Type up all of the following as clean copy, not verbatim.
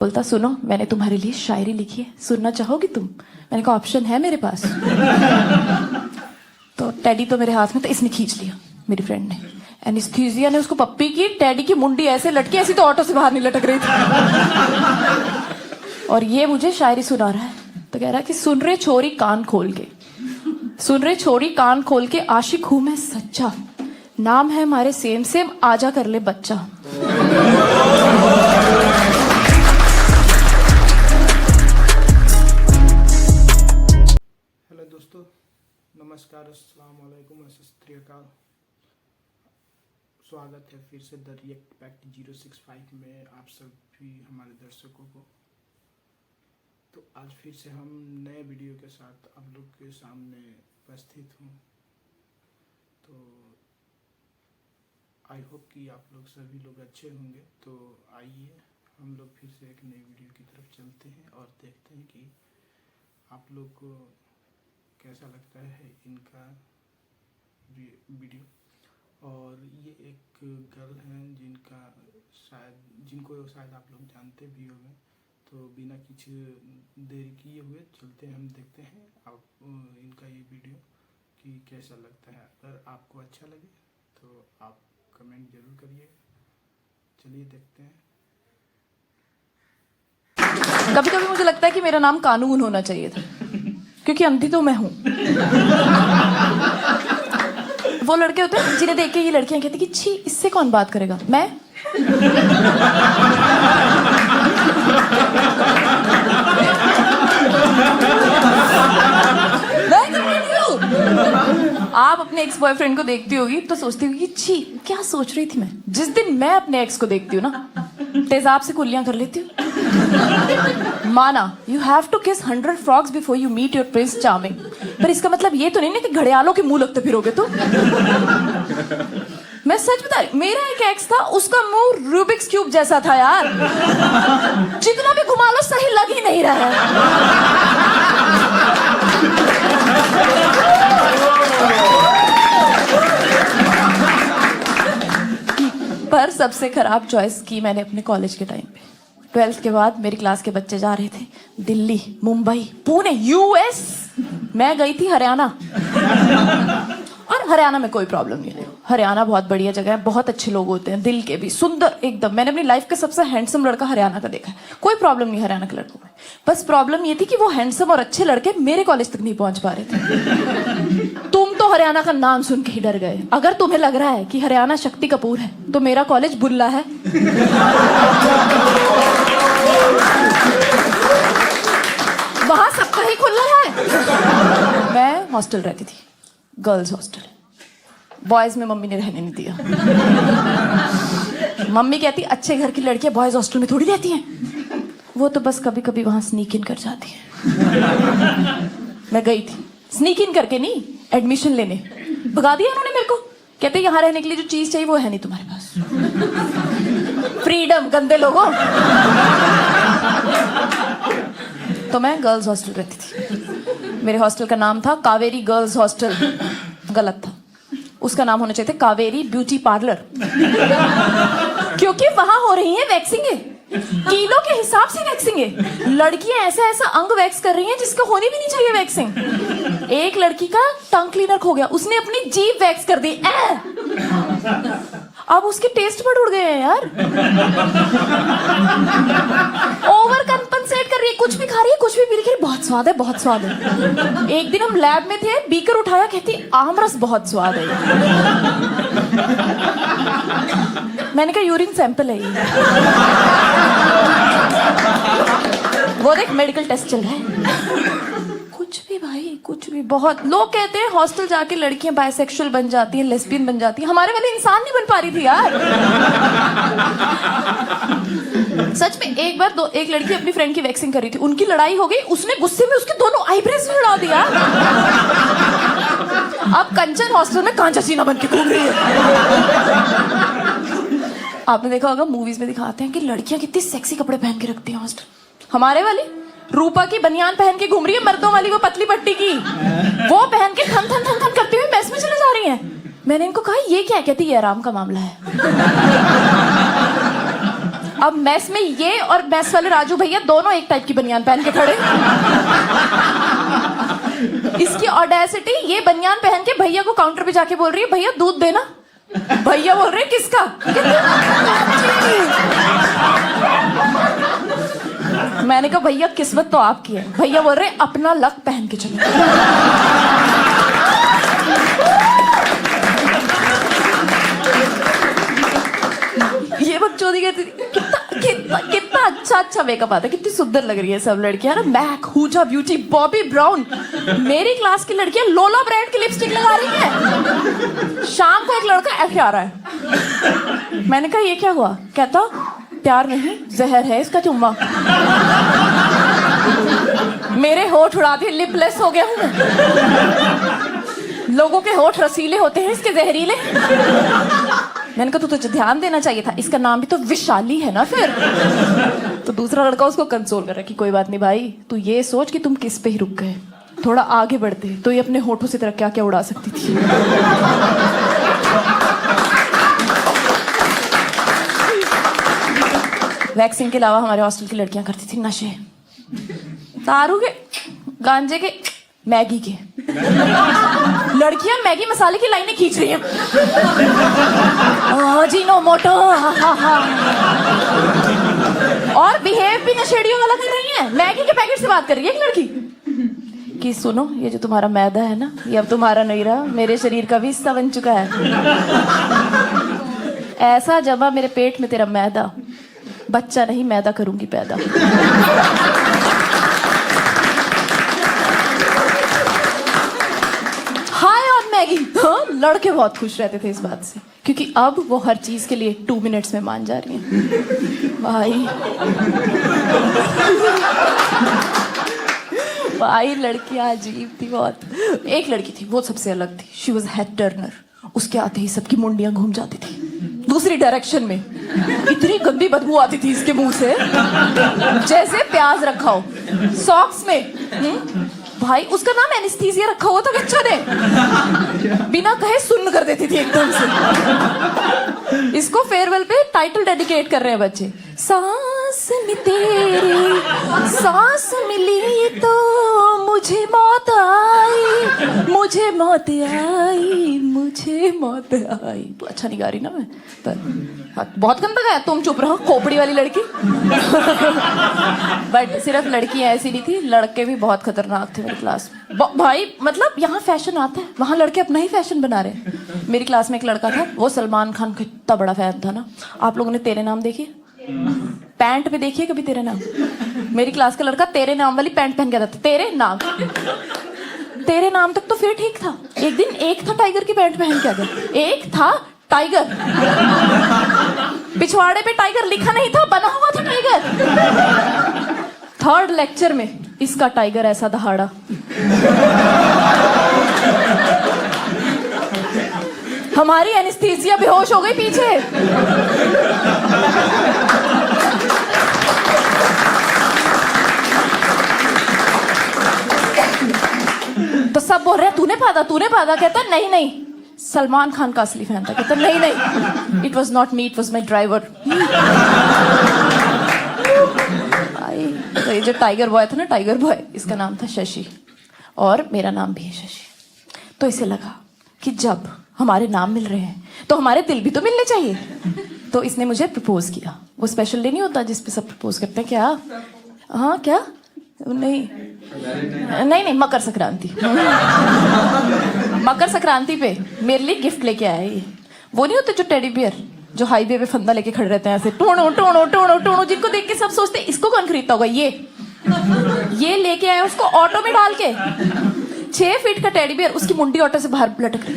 बोलता सुनो मैंने तुम्हारे लिए शायरी लिखी है, सुनना चाहोगी तुम? मैंने कहा ऑप्शन है मेरे पास। तो टेडी तो मेरे हाथ में था, इसने खींच लिया मेरी फ्रेंड ने। एनेस्थीसिया ने उसको पप्पी की, टेडी की मुंडी ऐसे लटकी, ऐसी तो ऑटो से बाहर नहीं लटक रही थी। और ये मुझे शायरी सुना रहा है, तो कह रहा है कि सुन रहे छोरी कान खोल के, सुन रहे छोरी कान खोल के, आशिक हूं मैं सच्चा, नाम है हमारे सेम सेम, आजा कर ले बच्चा। हेलो दोस्तों, नमस्कार, अस्सलाम वालेकुम, सत श्री अकाल। स्वागत है फिर से द रिएक्ट पैक्ट 065 में आप सभी हमारे दर्शकों को। तो आज फिर से हम नए वीडियो के साथ आप लोग के सामने उपस्थित हूँ। तो आई होप कि आप लोग सभी लोग अच्छे होंगे। तो आइए हम लोग फिर से एक नई वीडियो की तरफ चलते हैं और देखते हैं कि आप लोग को कैसा लगता है इनका वीडियो। और ये एक गर्ल हैं जिनको शायद आप लोग जानते भी होंगे। तो बिना किसी देरी किए हुए चलते हैं, हम देखते हैं आप इनका ये वीडियो कि कैसा लगता है। अगर आपको अच्छा लगे तो आप कमेंट जरूर करिए। चलिए देखते हैं। कभी कभी मुझे लगता है कि मेरा नाम कानून होना चाहिए था, क्योंकि अंधी तो मैं हूं। वो लड़के होते हैं जिन्हें देख के ये लड़कियां कहती कि छी इससे कौन बात करेगा, मैं आप अपने एक्स बॉयफ्रेंड को देखती होगी तो सोचती होगी कि छी क्या सोच रही थी मैं। जिस दिन मैं अपने एक्स को देखती हूँ ना, तेजाब से कुल्लियां कर लेती हूँ। माना you have to kiss 100 frogs before you meet your prince charming, पर इसका मतलब ये तो नहीं ना कि घड़ियालों के मुंह लगते फिरोगे तो। मैं सच बता रही, मेरा एक एक्स था, उसका मुंह रूबिक्स क्यूब जैसा था यार। जितना भी घुमा लो सही लग ही नहीं रहा है। पर सबसे खराब चॉइस की मैंने अपने कॉलेज के टाइम पे। 12th के बाद मेरी क्लास के बच्चे जा रहे थे दिल्ली, मुंबई, पुणे, यूएस। मैं गई थी हरियाणा। और हरियाणा में कोई प्रॉब्लम नहीं है, हरियाणा बहुत बढ़िया जगह है, बहुत अच्छे लोग होते हैं, दिल के भी सुंदर एकदम। मैंने अपनी लाइफ का सबसे हैंडसम लड़का हरियाणा का देखा है, कोई प्रॉब्लम नहीं हरियाणा के लड़कों में। बस प्रॉब्लम ये थी कि वो हैंडसम और अच्छे लड़के मेरे कॉलेज तक नहीं पहुंच पा रहे थे। तुम तो हरियाणा का नाम सुन के ही डर गए। अगर तुम्हें लग रहा है कि हरियाणा शक्ति कपूर है तो मेरा कॉलेज बुल्ला है। वहां सबका ही खुला है। मैं हॉस्टल रहती थी, गर्ल्स हॉस्टल। बॉयज में मम्मी ने रहने नहीं दिया। मम्मी कहती अच्छे घर की लड़कियां बॉयज हॉस्टल में थोड़ी रहती हैं, वो तो बस कभी कभी वहां स्नीक इन कर जाती है। मैं गई थी स्नीक इन करके, नहीं एडमिशन लेने। भगा दिया उन्होंने मेरे को, कहते यहाँ रहने के लिए जो चीज चाहिए वो है नहीं तुम्हारे पास। फ्रीडम गंदे लोगों। तो मैं गर्ल्स हॉस्टल रहती थी। मेरे हॉस्टल का नाम था कावेरी गर्ल्स हॉस्टल। गलत था, उसका नाम होना चाहिए था कावेरी ब्यूटी पार्लर। क्योंकि वहां हो रही है वैक्सिंग, किलो के हिसाब से वैक्सिंग है। लड़कियां ऐसा ऐसा अंग वैक्स कर रही हैं जिसको होनी भी नहीं चाहिए वैक्सिंग। एक लड़की का टंग क्लीनर खो गया, उसने अपनी जीभ वैक्स कर दी। अब उसके टेस्ट बड उड़ गए हैं यार। ओवर कंपनसेट कर रही है, कुछ भी खा रही है, कुछ भी पी रही है, बहुत स्वाद है, बहुत स्वाद है। एक दिन हम लैब में थे, बीकर उठाया, कहती आमरस बहुत स्वाद है। मैंने कहा यूरिन सैंपल है ये। वो देख मेडिकल टेस्ट चल रहा है। कुछ भी भाई, कुछ भी। बहुत लोग कहते हैं हॉस्टल जाके लड़कियां बायसेक्सुअल बन जाती हैं, लेस्बियन बन जाती हैं। हमारे वाले इंसान नहीं बन पा रही थी यार। सच में एक बार एक लड़की अपनी फ्रेंड की वैक्सिंग कर रही थी, उनकी लड़ाई हो गई, उसने गुस्से में उसके दोनों आईब्रोज भी उड़ा दिया। अब कंचन हॉस्टल में कांचा चीना बन के घूम रही है। आपने देखा होगा मूवीज में दिखाते हैं कि लड़कियां कितनी सेक्सी कपड़े पहन के रखती हैं हॉस्टल। हमारे वाली रूपा की बनियान पहन के घूम रही है, मर्दों वाली वो पतली पट्टी की, वो पहन के थन थन थन थन करते हुए मेस में चले जा रही हैं। मैंने इनको कहा ये क्या है, कहती ये आराम का मामला है। अब मैस में ये और मैस वाले राजू भैया दोनों एक टाइप की बनियान पहन के खड़े। इसकी ऑडेसिटी, ये बनियान पहन के भैया को काउंटर पे जाके बोल रही है भैया दूध देना। भैया बोल रहे किसका? मैंने कहा भैया किस्मत तो आपकी है। भैया बोल रहे अपना लक पहन के चलो। ये बकचोदी कहती थी कितना अच्छा मेकअप आता है, कितनी सुंदर लग रही है सब लड़कियां ना। Mac, हुजा beauty, Bobby brown. मेरी क्लास की लड़कियां लोला ब्रांड की लिपस्टिक लगा रही हैं। शाम को एक लड़का ऐसे आ रहा है, मैंने कहा ये क्या हुआ? कहता प्यार नहीं जहर है इसका चुम्मा। मेरे होठ उड़ा दिए, लिपलेस हो गया हूं। लोगों के होठ रसीले होते हैं, इसके जहरीले। मैंने कहा तुझे ध्यान देना चाहिए था, इसका नाम भी तो विशाली है ना फिर। तो दूसरा लड़का उसको कंसोल कर रहा कि कोई बात नहीं भाई, तू ये सोच कि तुम किस पे ही रुक गए, थोड़ा आगे बढ़ते तो ये अपने होठों से तेरा क्या क्या उड़ा सकती थी। वैक्सीन के अलावा हमारे हॉस्टल की लड़कियां करती थी नशे, दारू के, गांजे के, मैगी के। लड़कियां मैगी मसाले की लाइनें खींच रही हैं। अजीनोमोटो, और बिहेव भी नशेड़ियों वाला कर रही हैं। मैगी के पैकेट से बात कर रही है एक लड़की कि सुनो ये जो तुम्हारा मैदा है ना, ये अब तुम्हारा नहीं रहा, मेरे शरीर का भी हिस्सा बन चुका है। ऐसा जमा मेरे पेट में तेरा मैदा, बच्चा नहीं मैदा करूंगी पैदा। मैगी। हाँ, लड़के बहुत खुश रहते थे इस बात से, क्योंकि अब वो हर चीज के लिए 2 मिनट्स में मान जा रही हैं। भाई लड़कियां अजीब थी बहुत। एक लड़की थी वो सबसे अलग थी, शी वॉज हेड टर्नर। उसके आते ही सबकी मुंडियां घूम जाती थी दूसरी डायरेक्शन में। इतनी गंदी बदबू आती थी इसके मुंह से, जैसे प्याज रखा हो सॉक्स में। भाई उसका नाम एनेस्थीसिया रखा हुआ था बच्चों ने, बिना कहे सुन्न कर देती थी एकदम से। इसको फेयरवेल पे टाइटल डेडिकेट कर रहे हैं बच्चे। सांस में तेरी सांस मिली तो मुझे मौत आई, मुझे मौत आई, मुझे मौत आई। तो अच्छा नहीं गा रही ना मैं, पर बहुत गंदा गाया। तुम चुप रहो खोपड़ी वाली लड़की। बट सिर्फ लड़कियां ऐसी नहीं थी, लड़के भी बहुत खतरनाक थे मेरी क्लास में। भाई मतलब यहाँ फैशन आता है, वहाँ लड़के अपना ही फैशन बना रहे हैं। मेरी क्लास में एक लड़का था, वो सलमान खान का इतना बड़ा फैन था ना। आप लोगों ने तेरे नाम देखी? पैंट पे देखिए कभी तेरे नाम? मेरी क्लास का लड़का तेरे नाम वाली पैंट पहन के आता था। तेरे नाम, तेरे नाम तक तो फिर ठीक था। एक दिन एक था टाइगर की पैंट पहन के आ गया। एक था टाइगर, पिछवाड़े पे टाइगर लिखा नहीं था, बना हुआ था टाइगर। 3rd लेक्चर में इसका टाइगर ऐसा दहाड़ा। हमारी एनेस्थीसिया बेहोश हो गई पीछे। तो सब बोल रहे तूने पादा, तूने पादा। कहता नहीं नहीं, सलमान खान का असली फैन था। कहता नहीं नहीं, it was not me, it was my driver. तो ये जो टाइगर बॉय था ना, टाइगर बॉय, इसका नाम था शशि और मेरा नाम भी है शशि। तो इसे लगा कि जब हमारे नाम मिल रहे हैं तो हमारे दिल भी तो मिलने चाहिए। तो इसने मुझे प्रपोज किया। वो स्पेशल डे नहीं होता जिसपे सब प्रपोज करते हैं क्या? हाँ क्या? नहीं नहीं नहीं, मकर संक्रांति। मकर संक्रांति पे मेरे लिए गिफ्ट लेके आया ये। वो नहीं होते जो टेडी बियर जो हाईवे पे फंदा लेके खड़े रहते हैं ऐसे, टोणो टोणो टोणो टोणो, जिनको देख के सब सोचते हैं इसको कौन खरीदता होगा। ये लेके आया उसको ऑटो में डाल के। 6 फीट का टेडी बियर, उसकी मुंडी ऑटो से बाहर लटक रही।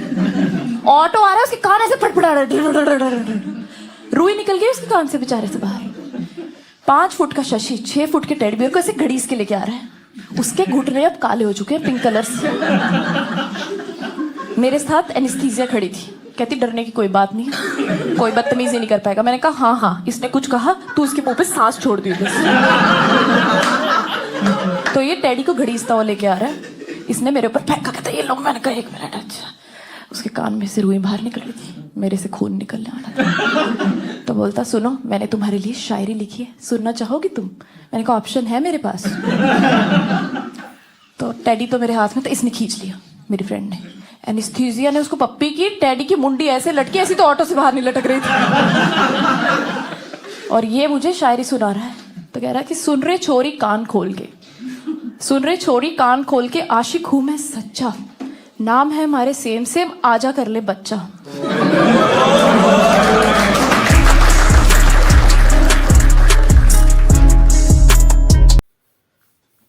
ऑटो आ रहा है, उसके कान ऐसे फटफटा रहा है, रुई निकल गई उसके कान से बेचारे से बाहर। 5 फुट का शशि 6 फुट के टेडी बियर को ऐसे घड़ीस के लेके आ रहा है। उसके घुटने अब काले हो चुके हैं पिंक कलर से। मेरे साथ एनेस्थीसिया खड़ी थी, कहती डरने की कोई बात नहीं, कोई बदतमीजी नहीं कर पाएगा। मैंने कहा हाँ हाँ, इसने कुछ कहा तू उसके मुंह पे सांस छोड़ दी बस। तो ये टेडी को घड़ीसता हुआ लेके आ रहा है, इसने मेरे ऊपर फेंका। कहता ये लोग, मैंने कहा 1 मिनट। अच्छा उसके कान में से रुई बाहर निकल रही थी, मेरे से खून निकलने वाला था। तो बोलता सुनो मैंने तुम्हारे लिए शायरी लिखी है, सुनना चाहोगी तुम? मैंने कहा ऑप्शन है मेरे पास। तो टेडी तो मेरे हाथ में था, इसने खींच लिया मेरी फ्रेंड ने, एनेस्थीसिया ने उसको पप्पी की, टेडी की मुंडी ऐसे लटकी, ऐसी तो ऑटो से बाहर नहीं लटक रही थी। और ये मुझे शायरी सुना रहा है, तो कह रहा है कि सुन रहे छोरी कान खोल के, सुन रहे छोरी कान खोल के, आशिक हूं मैं सच्चा, नाम है हमारे सेम सेम, आजा कर ले बच्चा।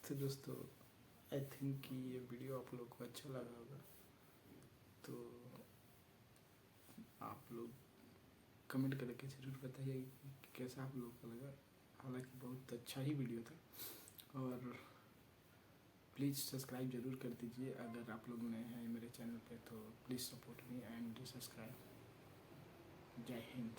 तो दोस्तों आई थिंक कि ये वीडियो आप लोग को अच्छा लगा होगा, तो आप लोग कमेंट करके ज़रूर बताइए कि कैसा आप लोगों को लगा। हालांकि बहुत अच्छा ही वीडियो था, और प्लीज़ सब्सक्राइब ज़रूर कर दीजिए अगर आप लोग नए हैं मेरे चैनल पे, तो please support me and subscribe. जय हिंद।